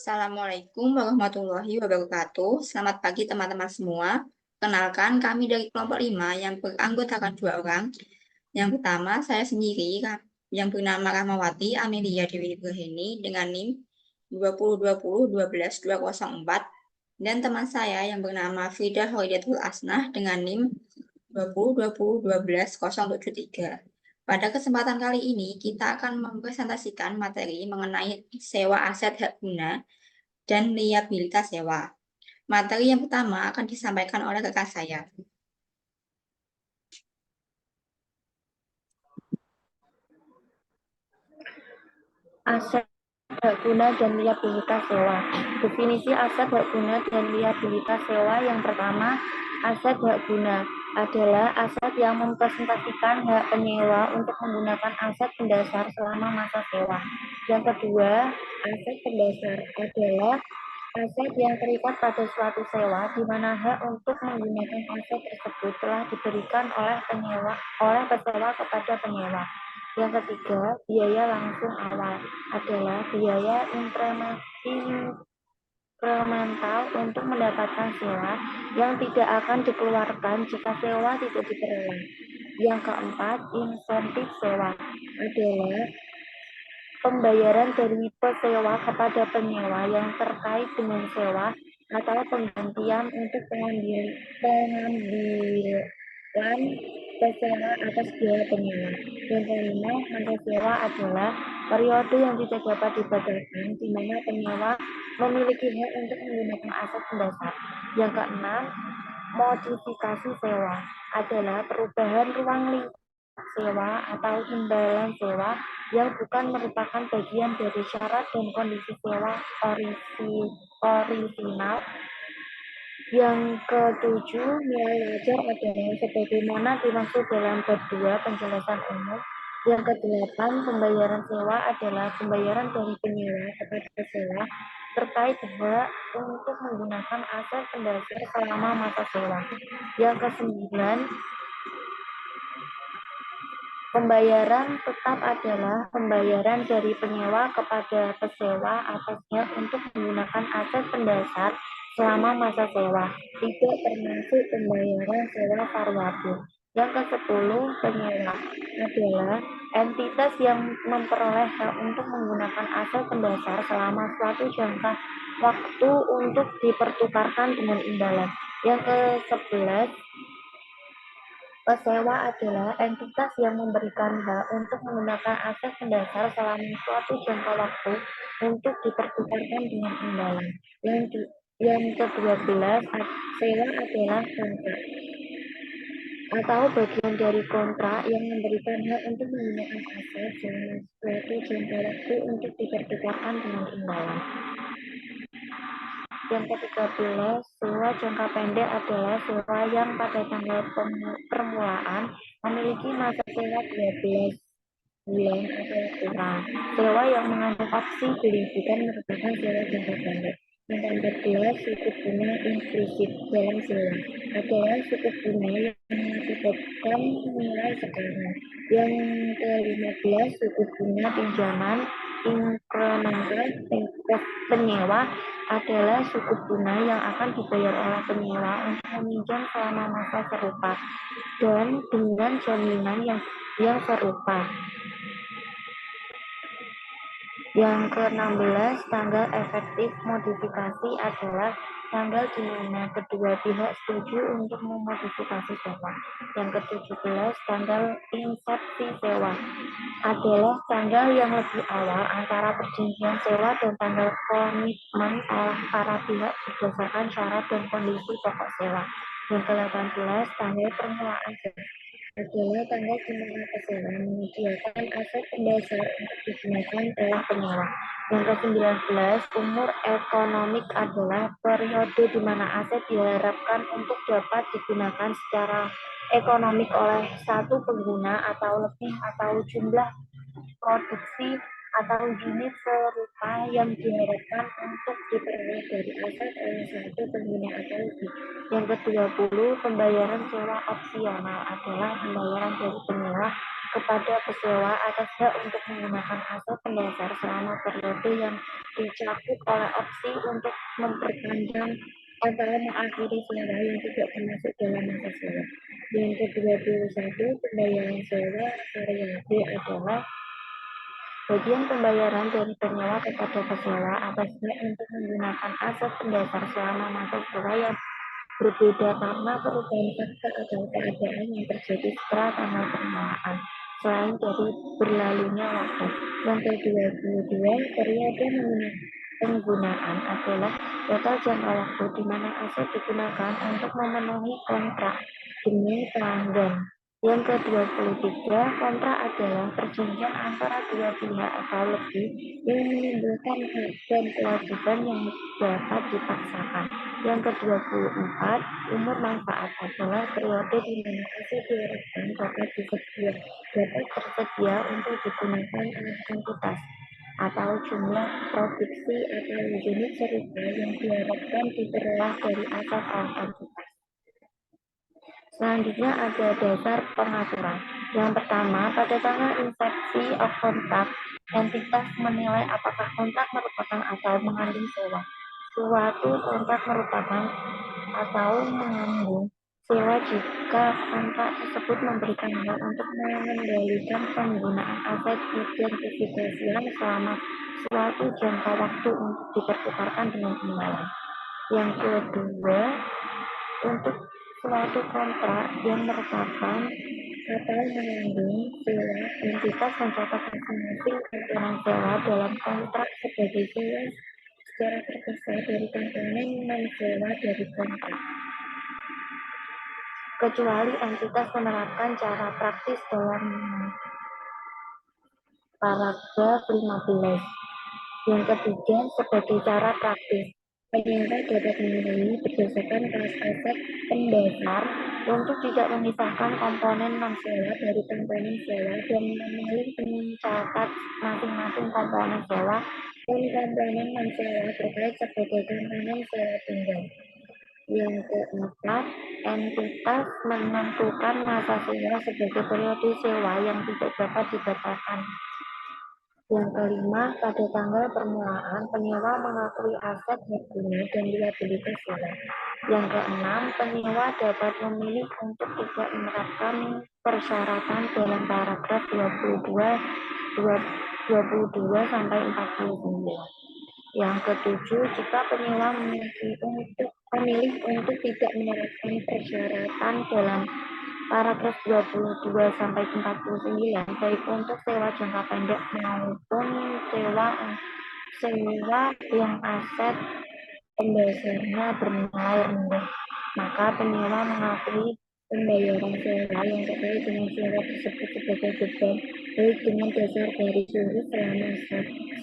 Assalamualaikum warahmatullahi wabarakatuh. Selamat pagi teman-teman semua. Kenalkan kami dari kelompok 5 yang beranggotakan 2 orang. Yang pertama saya sendiri yang bernama Rahmawati Amelia Dewi Ibrahini dengan NIM 2020-12-204 dan teman saya yang bernama Frida Horidatul Asnah dengan NIM 2020-12-073. Pada kesempatan kali ini, kita akan mempresentasikan materi mengenai sewa aset hak guna dan liabilitas sewa. Materi yang pertama akan disampaikan oleh rekan saya. Aset hak guna dan liabilitas sewa. Definisi aset hak guna dan liabilitas sewa yang pertama, aset hak guna adalah aset yang mempresentasikan hak penyewa untuk menggunakan aset pendasar selama masa sewa. Yang kedua, aset pendasar adalah aset yang terikat pada suatu sewa di mana hak untuk menggunakan aset tersebut telah diberikan oleh pesewa kepada penyewa. Yang ketiga, biaya langsung awal adalah biaya incremental untuk mendapatkan sewa yang tidak akan dikeluarkan jika sewa tidak diperoleh. Yang keempat, insentif sewa adalah pembayaran dari pesewa kepada penyewa yang terkait dengan sewa atau penggantian untuk pengambilan pesewa atas biaya penyewa. Yang kelima, masa sewa adalah periode yang tidak dapat dibatalkan di mana penyewa memiliki hak untuk menggunakan aset pendasar. Yang keenam, modifikasi sewa adalah perubahan ruang lingkup sewa atau imbalan sewa yang bukan merupakan bagian dari syarat dan kondisi sewa orisinal. Yang ketujuh, nilai wajar adalah sebagaimana dimaksud dalam bab 2 penjelasan umum. Yang kedelapan, pembayaran sewa adalah pembayaran dari penyewa kepada pesewa terkait hak untuk menggunakan aset pendasar selama masa sewa. Yang kesembilan, pembayaran tetap adalah pembayaran dari penyewa kepada pesewa atas hak untuk menggunakan aset pendasar selama masa sewa, tidak termasuk pembayaran sewa variabel. Yang ke-10, penyewa adalah entitas yang memperoleh hak untuk menggunakan aset pendasar selama suatu jangka waktu untuk dipertukarkan dengan imbalan. Yang ke-11, pesewa adalah entitas yang memberikan hak untuk menggunakan aset pendasar selama suatu jangka waktu untuk dipertukarkan dengan imbalan. Yang ke-12, sewa adalah kontrak atau bagian dari kontrak yang memberikan hak untuk menggunakan aset selama suatu jangka waktu untuk dipertukarkan dengan imbalan. Yang ke-13, sewa jangka pendek adalah sewa yang pada tanggal permulaan memiliki masa sewa 12 bulan atau kurang. Sewa yang mengandung opsi beli bukan merupakan sewa jangka pendek. Yang ke-14, suku bunga implicit dalam sewa adalah suku bunga yang mengakibatkan nilai sekarang. Yang ke-15, suku bunga pinjaman incremental penyewa adalah suku bunga yang akan dibayar oleh penyewa untuk meminjam selama masa serupa dan dengan jaminan yang serupa. Yang ke-16, tanggal efektif modifikasi adalah tanggal di mana kedua pihak setuju untuk memodifikasi sewa. Yang ke-17, tanggal insepsi sewa adalah tanggal yang lebih awal antara perjanjian sewa dan tanggal komitmen oleh para pihak berdasarkan syarat dan kondisi pokok sewa. Yang ke-18, tanggal permulaan sewa adalah tanggal di mana pesewa menyediakan aset pendasar untuk digunakan oleh penyewa. Yang ke-19, umur ekonomik adalah periode di mana aset diharapkan untuk dapat digunakan secara ekonomik oleh satu pengguna atau lebih atau jumlah produksi atau unit serupa yang diharapkan untuk diperoleh dari aset oleh suatu pengguna atau lebih. Yang ke-20, pembayaran sewa opsional adalah pembayaran dari penyewa kepada pesewa atas hak untuk menggunakan aset pendasar selama periode yang dicakup oleh opsi untuk memperpanjang atau mengakhiri sewa yang tidak termasuk dalam masa sewa. Yang ke-21, pembayaran sewa variabel adalah bagian pembayaran dari penyewa kepada pesewa atas hak untuk menggunakan aset pendasar selama masa sewa yang berbeda karena perubahan fakta atau keadaan yang terjadi setelah tanggal pengelolaan selain dari berlalunya waktu. Yang ke-22, periode penggunaan adalah total jangka waktu di mana aset digunakan untuk memenuhi kontrak demi pelanggan. Yang ke-23, kontrak adalah perjanjian antara dua pihak atau lebih yang menimbulkan hak dan kewajiban yang dapat dipaksakan. Yang ke-24, umur manfaat adalah periode di mana aset diharapkan dapat tersedia untuk digunakan oleh entitas atau jumlah produksi atau unit serupa yang diharapkan diperoleh dari aset oleh entitas. Selanjutnya ada dasar pengaturan. Yang pertama, pada tanggal incepsi of contract, entitas menilai apakah kontrak merupakan atau mengandung sewa. Suatu kontrak merupakan atau mengandung sewa jika kontrak tersebut memberikan hak untuk mengendalikan penggunaan aset identifikasian selama suatu jangka waktu untuk dipertukarkan dengan imbalan. Yang kedua, untuk suatu kontrak yang merupakan atau mengandung sewa, entitas mencatat masing-masing komponen sewa dalam kontrak sebagai sewa secara terpisah dari komponen non-sewa dari kontrak, kecuali entitas menerapkan cara praktis dalam paragraf 15. Yang ketiga, sebagai cara praktis, penyewa dapat memilih berdasarkan kelas aset pendasar untuk tidak memisahkan komponen non-sewa dari komponen sewa dan memilih mencatat masing-masing komponen sewa dan komponen non-sewa terkait sebagai komponen sewa tunggal. Yang keempat, entitas menentukan masa sewa sebagai periode sewa yang tidak dapat dibatalkan. Yang kelima, pada tanggal permulaan, penyewa mengakui aset hak guna dan liabilitas sewa. Yang keenam, penyewa dapat memilih untuk tidak menerapkan persyaratan dalam paragraf 22 sampai 49. Yang ketujuh, jika penyewa memilih untuk tidak menerapkan persyaratan dalam paragraf 22 sampai 49 baik untuk sewa jangka pendek maupun sewa yang aset pendasarnya bernilai rendah, maka penyewa mengakui pembayaran sewa yang terkait dengan sewa tersebut sebagai beban baik dengan dasar garis lurus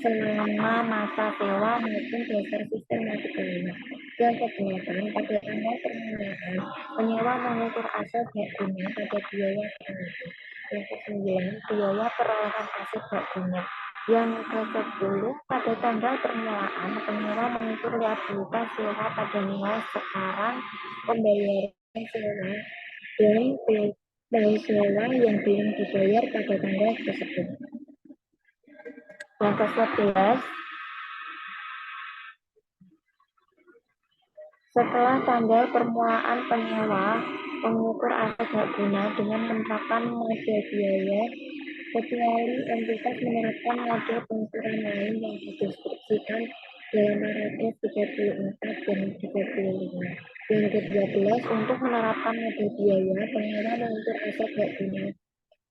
selama masa sewa maupun dasar sistematikanya. Yang kedelapan, pada tanggal permulaan, penyewa mengukur aset hak guna pada biaya perolehan. Yang ke-9, biaya perolehan aset hak guna. Yang ke-10, pada tanggal permulaan, penyewa mengukur liabilitas sewa pada nilai sekarang pembayaran sewa dan sewa yang belum dibayar pada tanggal tersebut. Yang ke-11, setelah tanggal permulaan penyewa mengukur aset hak guna dengan menerapkan mode biaya, kecuali entitas menerapkan mode pengukuran lain yang dideskripsikan dalam paragraf 34 dan 35. Yang ke-12, untuk menerapkan mode biaya, penyewa mengukur aset hak guna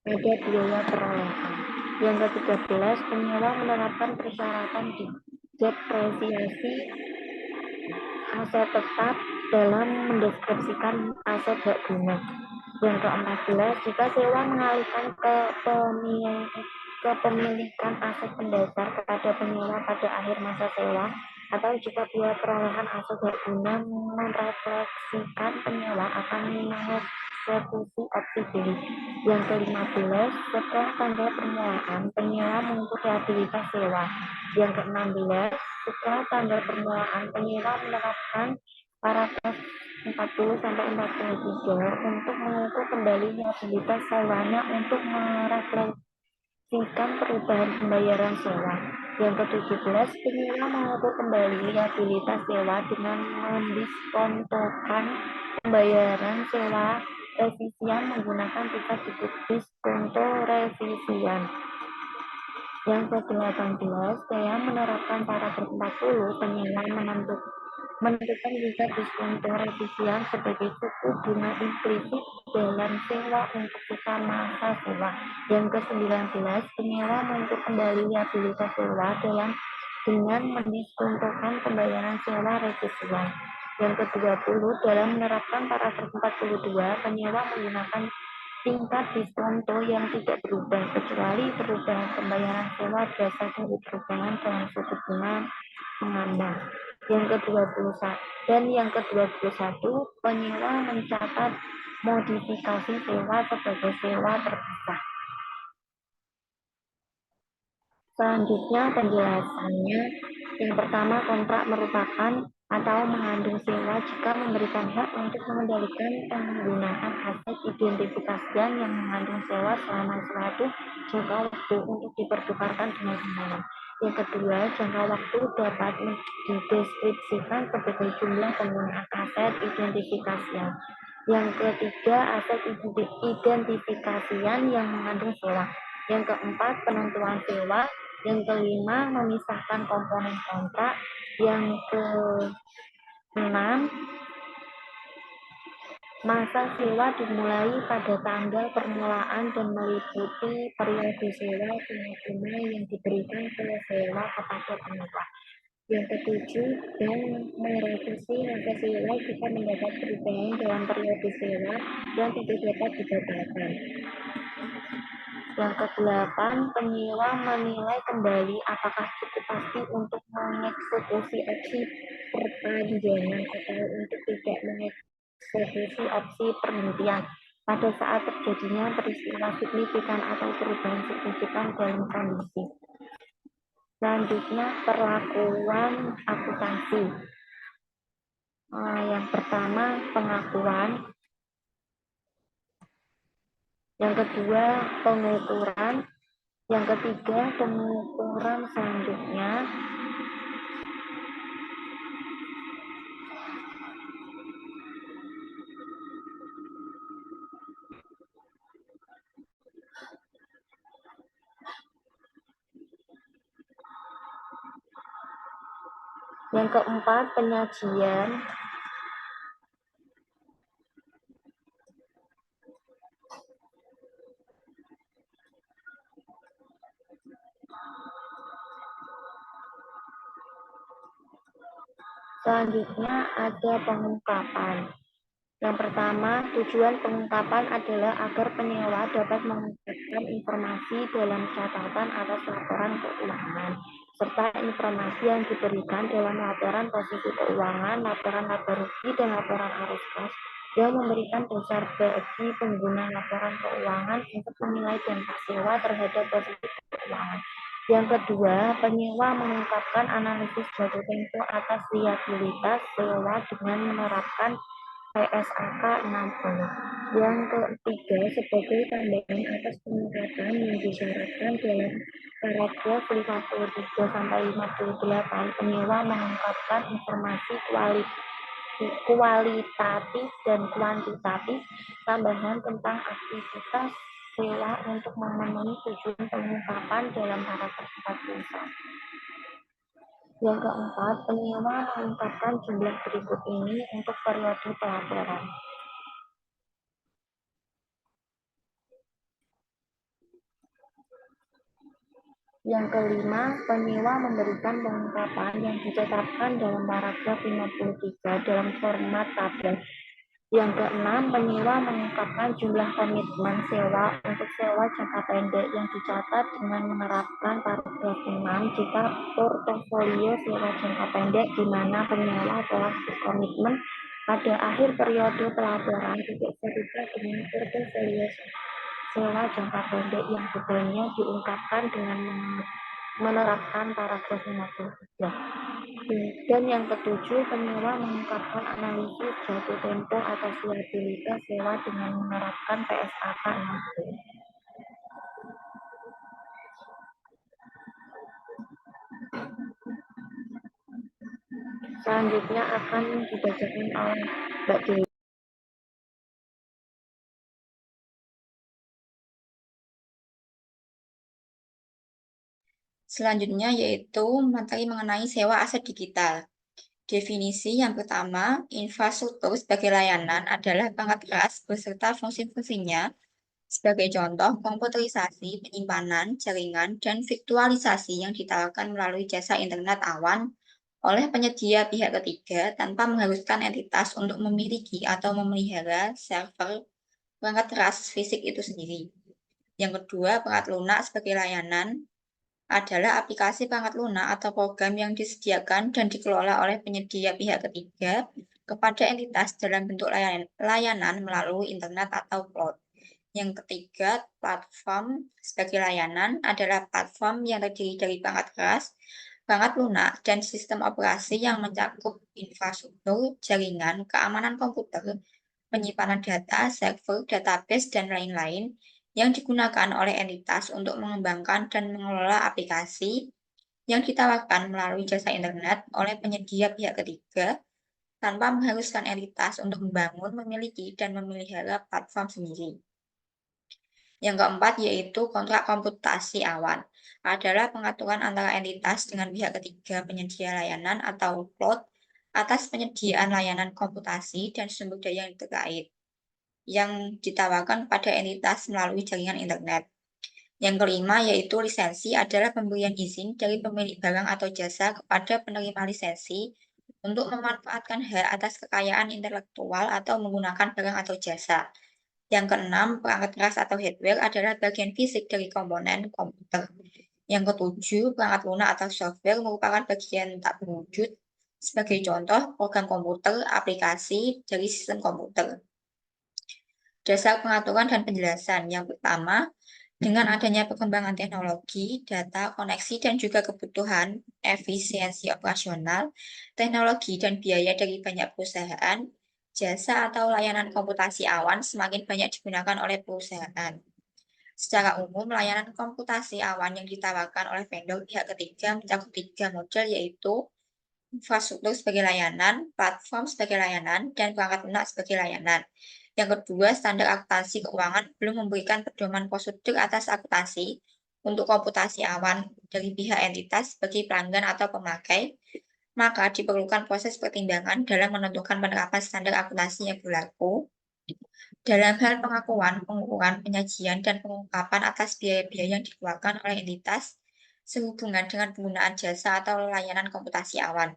pada biaya perolehan. Yang ke-13, penyewa menerapkan persyaratan depresiasi aset tetap dalam mendeskripsikan aset hak guna. Yang ke-14, jika sewa mengalihkan kepemilikan aset pendasar kepada penyewa pada akhir masa sewa, atau jika biaya perolehan aset hak guna merefleksikan penyewa akan mengeksekusi opsi beli. Yang ke-15, setelah tanggal permulaan, penyewa mengukur rehabilitas sewa. Yang ke-16, setelah tanggal permulaan, penyewa menerapkan paragraf 40 sampai 43 untuk mengukur kembali rehabilitas sewanya untuk merefleksikan perubahan pembayaran sewa. Yang ke-17, penyewa mengukur kembali rehabilitas sewa dengan mendiskontokan pembayaran sewa revisian menggunakan tingkat diskonto revisian. Yang ke-18, dalam menerapkan paragraf 40, penyewa menentukan tingkat diskonto revisian sebagai suku bunga implisit dalam sewa untuk sisa masa sewa. Yang ke-19, penyewa mengukur kembali rehabilitas sewa dengan mendiskontokan pembayaran sewa revisian. Yang ke-20, dalam menerapkan paragraf 42, penyewa menggunakan tingkat diskonto yang tidak berubah kecuali perubahan pembayaran sewa berasal dari perubahan dalam suku bunga mengambang. Yang ke-21, penyewa mencatat modifikasi sewa sebagai sewa terpisah. Selanjutnya penjelasannya, yang pertama, kontrak merupakan atau mengandung sewa jika memberikan hak untuk mengendalikan penggunaan aset identifikasian yang mengandung sewa selama suatu jangka waktu untuk dipertukarkan dengan imbalan. Yang kedua, jangka waktu dapat dideskripsikan sebagai jumlah penggunaan aset identifikasian. Yang ketiga, aset identifikasian yang mengandung sewa. Yang keempat, penentuan sewa. Yang kelima, memisahkan komponen kontrak. Yang keenam, masa sewa dimulai pada tanggal permulaan dan meliputi periode sewa bunga yang diberikan ke sewa kepada penyewa. Yang ketujuh, dan merevisi masa sewa jika mendapat perubahan dalam periode sewa yang tidak dapat dibatalkan. Yang ke-8, penyewa menilai kembali apakah cukup pasti untuk mengeksekusi opsi perpanjangan atau untuk tidak mengeksekusi opsi perhentian pada saat terjadinya peristiwa signifikan atau perubahan signifikan dalam kondisi. Selanjutnya, perlakuan akuntansi. Yang pertama, pengakuan. Yang kedua, pengukuran. Yang ketiga, pengukuran selanjutnya. Yang keempat, penyajian. Selanjutnya ada pengungkapan. Yang pertama, tujuan pengungkapan adalah agar penyewa dapat mengungkapkan informasi dalam catatan atas laporan keuangan, serta informasi yang diberikan dalam laporan posisi keuangan, laporan laba rugi, dan laporan arus kas yang memberikan dasar bagi pengguna laporan keuangan untuk menilai dampak sewa terhadap posisi keuangan. Yang kedua, penyewa mengungkapkan analisis jatuh tempo atas liabilitas sewa dengan menerapkan PSAK 60. Yang ketiga, sebagai tambahan atas pengungkapan yang disyaratkan dalam paragraf 53 sampai 58, penyewa mengungkapkan informasi kualitatif dan kuantitatif tambahan tentang aktivitas sewa untuk memenuhi tujuan pengungkapan dalam paragraf 41. Yang keempat, penyewa mengungkapkan jumlah berikut ini untuk periode pelaporan. Yang kelima, penyewa memberikan pengungkapan yang ditetapkan dalam paragraf 53 dalam format tabel. Yang keenam, penyewa mengungkapkan jumlah komitmen sewa untuk sewa jangka pendek yang dicatat dengan menerapkan paragraf 6 jika portofolio sewa jangka pendek di mana penyewa telah berkomitmen Pada akhir periode pelaporan, titik serupa dengan portofolio sewa jangka pendek yang bebannya diungkapkan dengan menerapkan paragraf 53. Dan yang ketujuh, penyewa mengungkapkan analisis jatuh tempo atau viabilitas sewa dengan menerapkan PSAK 60. Selanjutnya akan dibacakan oleh Mbak Dewi. Selanjutnya yaitu materi mengenai sewa aset digital. Definisi yang pertama, infrastruktur sebagai layanan adalah perangkat keras beserta fungsi-fungsinya. Sebagai contoh, komputerisasi, penyimpanan, jaringan, dan virtualisasi yang ditawarkan melalui jasa internet awan oleh penyedia pihak ketiga tanpa mengharuskan entitas untuk memiliki atau memelihara server perangkat keras fisik itu sendiri. Yang kedua, perangkat lunak sebagai layanan adalah aplikasi perangkat lunak atau program yang disediakan dan dikelola oleh penyedia pihak ketiga kepada entitas dalam bentuk layanan melalui internet atau cloud. Yang ketiga, platform sebagai layanan adalah platform yang terdiri dari perangkat keras, perangkat lunak, dan sistem operasi yang mencakup infrastruktur, jaringan, keamanan komputer, penyimpanan data, server, database, dan lain-lain yang digunakan oleh entitas untuk mengembangkan dan mengelola aplikasi yang ditawarkan melalui jasa internet oleh penyedia pihak ketiga tanpa mengharuskan entitas untuk membangun, memiliki, dan memelihara platform sendiri. Yang keempat yaitu kontrak komputasi awan adalah pengaturan antara entitas dengan pihak ketiga penyedia layanan atau cloud atas penyediaan layanan komputasi dan sumber daya yang terkait yang ditawarkan pada entitas melalui jaringan internet. Yang kelima yaitu lisensi adalah pemberian izin dari pemilik barang atau jasa kepada penerima lisensi untuk memanfaatkan hak atas kekayaan intelektual atau menggunakan barang atau jasa. Yang keenam, perangkat keras atau hardware adalah bagian fisik dari komponen komputer. Yang ketujuh, perangkat lunak atau software merupakan bagian tak berwujud, sebagai contoh program komputer, aplikasi dari sistem komputer. Dasar pengaturan dan penjelasan. Yang pertama, dengan adanya perkembangan teknologi, data, koneksi, dan juga kebutuhan efisiensi operasional, teknologi dan biaya dari banyak perusahaan, jasa atau layanan komputasi awan semakin banyak digunakan oleh perusahaan. Secara umum, layanan komputasi awan yang ditawarkan oleh vendor pihak ketiga mencakup 3 model yaitu infrastruktur sebagai layanan, platform sebagai layanan, dan perangkat lunak sebagai layanan. Yang kedua, standar akuntansi keuangan belum memberikan pedoman prosedur atas akuntansi untuk komputasi awan dari pihak entitas sebagai pelanggan atau pemakai, maka diperlukan proses pertimbangan dalam menentukan penerapan standar akuntansi yang berlaku. Dalam hal pengakuan, pengukuran, penyajian, dan pengungkapan atas biaya-biaya yang dikeluarkan oleh entitas sehubungan dengan penggunaan jasa atau layanan komputasi awan.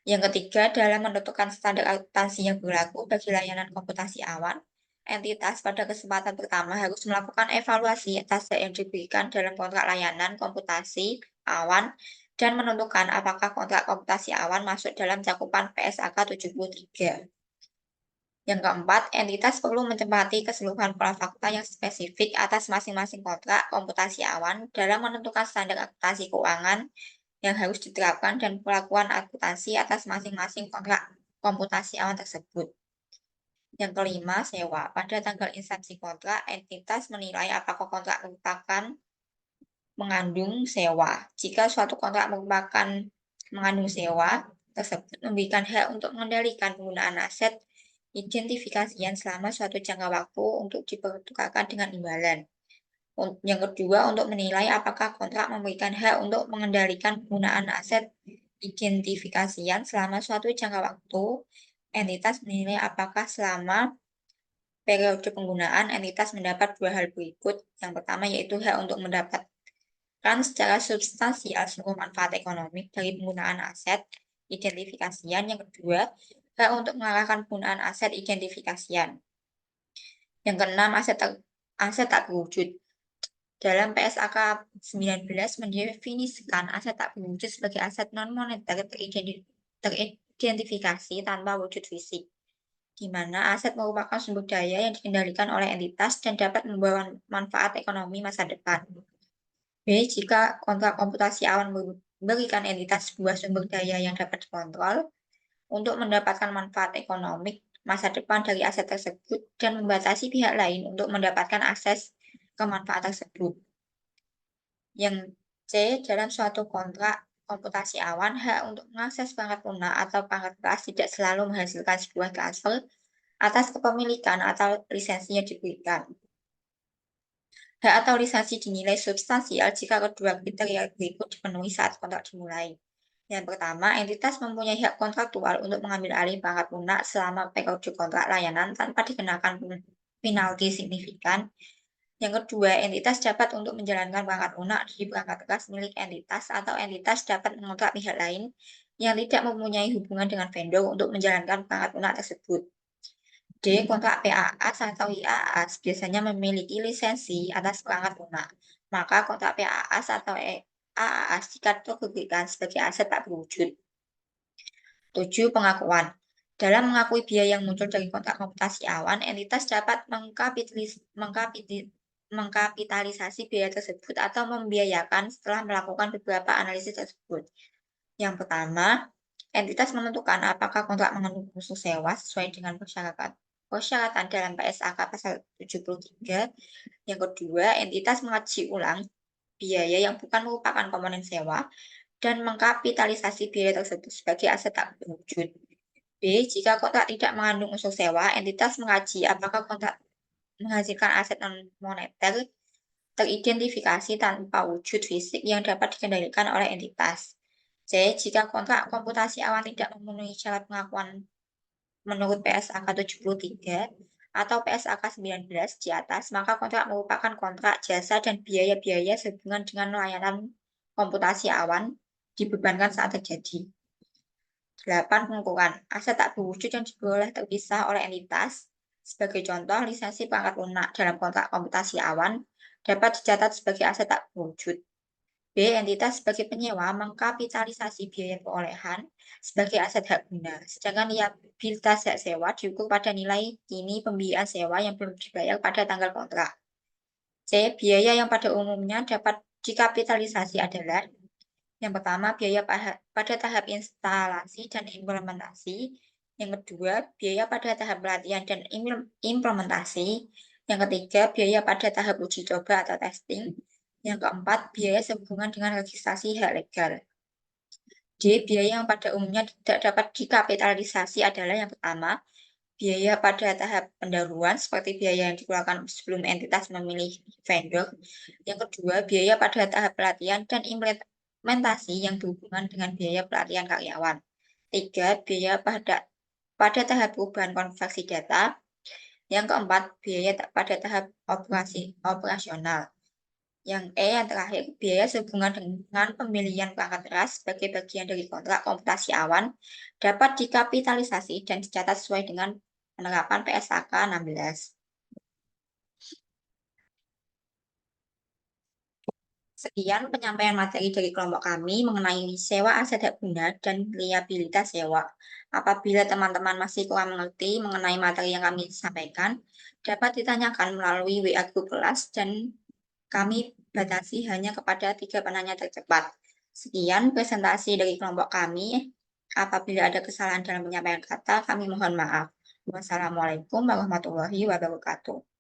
Yang ketiga, dalam menentukan standar akuntansi yang berlaku bagi layanan komputasi awan, entitas pada kesempatan pertama harus melakukan evaluasi atas hak yang diberikan dalam kontrak layanan komputasi awan dan menentukan apakah kontrak komputasi awan masuk dalam cakupan PSAK 73. Yang keempat, entitas perlu mencermati keseluruhan pola fakta yang spesifik atas masing-masing kontrak komputasi awan dalam menentukan standar akuntansi keuangan yang harus diterapkan dan perlakuan akuntansi atas masing-masing kontrak komputasi awan tersebut. Yang kelima, sewa. Pada tanggal instansi kontrak, entitas menilai apakah kontrak merupakan mengandung sewa. Jika suatu kontrak merupakan mengandung sewa, tersebut memberikan hak untuk mengendalikan penggunaan aset identifikasian selama suatu jangka waktu untuk dipertukarkan dengan imbalan. Yang kedua, untuk menilai apakah kontrak memberikan hak untuk mengendalikan penggunaan aset identifikasian selama suatu jangka waktu, entitas menilai apakah selama periode penggunaan entitas mendapat dua hal berikut. Yang pertama yaitu hak untuk mendapatkan secara substansial seluruh manfaat ekonomi dari penggunaan aset identifikasian. Yang kedua, hak untuk mengarahkan penggunaan aset identifikasian. Yang keenam, aset tak berwujud. Dalam PSAK 19 mendefinisikan aset tak berwujud sebagai aset non-moneter teridentifikasi tanpa wujud fisik, di mana aset merupakan sumber daya yang dikendalikan oleh entitas dan dapat membawa manfaat ekonomi masa depan. B. Jika kontrak komputasi awan memberikan entitas sebuah sumber daya yang dapat dikontrol untuk mendapatkan manfaat ekonomi masa depan dari aset tersebut dan membatasi pihak lain untuk mendapatkan akses ke manfaat tersebut. Yang C. Dalam suatu kontrak komputasi awan, hak untuk mengakses perangkat lunak atau perangkat keras tidak selalu menghasilkan sebuah transfer atas kepemilikan atau lisensi yang diberikan. Hak atau lisensi dinilai substansial jika kedua kriteria berikut dipenuhi saat kontrak dimulai. Yang pertama, entitas mempunyai hak kontraktual untuk mengambil alih perangkat lunak selama periode kontrak layanan tanpa dikenakan penalti signifikan. Yang kedua, entitas dapat untuk menjalankan perangkat lunak di perangkat keras milik entitas atau entitas dapat mengontrak pihak lain yang tidak mempunyai hubungan dengan vendor untuk menjalankan perangkat lunak tersebut. D. Kontrak PAAS atau IAAS biasanya memiliki lisensi atas perangkat lunak. Maka kontrak PAAS atau AAS dikategorikan sebagai aset tak berwujud. 7. Pengakuan. Dalam mengakui biaya yang muncul dari kontrak komputasi awan, entitas dapat mengkapitalisasi biaya tersebut atau membiayakan setelah melakukan beberapa analisis tersebut. Yang pertama, entitas menentukan apakah kontrak mengandung unsur sewa sesuai dengan persyaratan dalam PSAK pasal 73. Yang kedua, entitas mengkaji ulang biaya yang bukan merupakan komponen sewa dan mengkapitalisasi biaya tersebut sebagai aset tak berwujud. B. Jika kontrak tidak mengandung unsur sewa, entitas mengkaji apakah kontrak menghasilkan aset non-moneter teridentifikasi tanpa wujud fisik yang dapat dikendalikan oleh entitas. C. Jika kontrak komputasi awan tidak memenuhi syarat pengakuan menurut PSAK 73 atau PSAK 19 di atas, maka kontrak merupakan kontrak jasa dan biaya-biaya sehubungan dengan layanan komputasi awan dibebankan saat terjadi. 8. Pengukuran. Aset tak berwujud yang diperoleh terpisah oleh entitas. Sebagai contoh, lisensi perangkat lunak dalam kontrak komputasi awan dapat dicatat sebagai aset tak berwujud. B. Entitas sebagai penyewa mengkapitalisasi biaya perolehan sebagai aset hak guna, sedangkan liabilitas hak sewa diukur pada nilai kini pembiayaan sewa yang belum dibayar pada tanggal kontrak. C. Biaya yang pada umumnya dapat dikapitalisasi adalah: yang pertama, biaya pada tahap instalasi dan implementasi. Yang kedua, biaya pada tahap pelatihan dan implementasi. Yang ketiga, biaya pada tahap uji coba atau testing. Yang keempat, biaya sehubungan dengan registrasi hak legal. D. Biaya yang pada umumnya tidak dapat dikapitalisasi adalah: yang pertama, biaya pada tahap pendahuluan seperti biaya yang dikeluarkan sebelum entitas memilih vendor. Yang kedua, biaya pada tahap pelatihan dan implementasi yang berhubungan dengan biaya pelatihan karyawan. 3. Biaya pada tahap perubahan konversi data. Yang keempat, biaya pada tahap operasional. Yang yang terakhir, biaya sehubungan dengan pembelian perangkat keras sebagai bagian dari kontrak komputasi awan dapat dikapitalisasi dan dicatat sesuai dengan penerapan PSAK 16. Sekian penyampaian materi dari kelompok kami mengenai sewa aset hak guna dan liabilitas sewa. Apabila teman-teman masih kurang mengerti mengenai materi yang kami sampaikan, dapat ditanyakan melalui WA Group kelas dan kami batasi hanya kepada 3 penanya tercepat. Sekian presentasi dari kelompok kami. Apabila ada kesalahan dalam penyampaian kata, kami mohon maaf. Wassalamualaikum warahmatullahi wabarakatuh.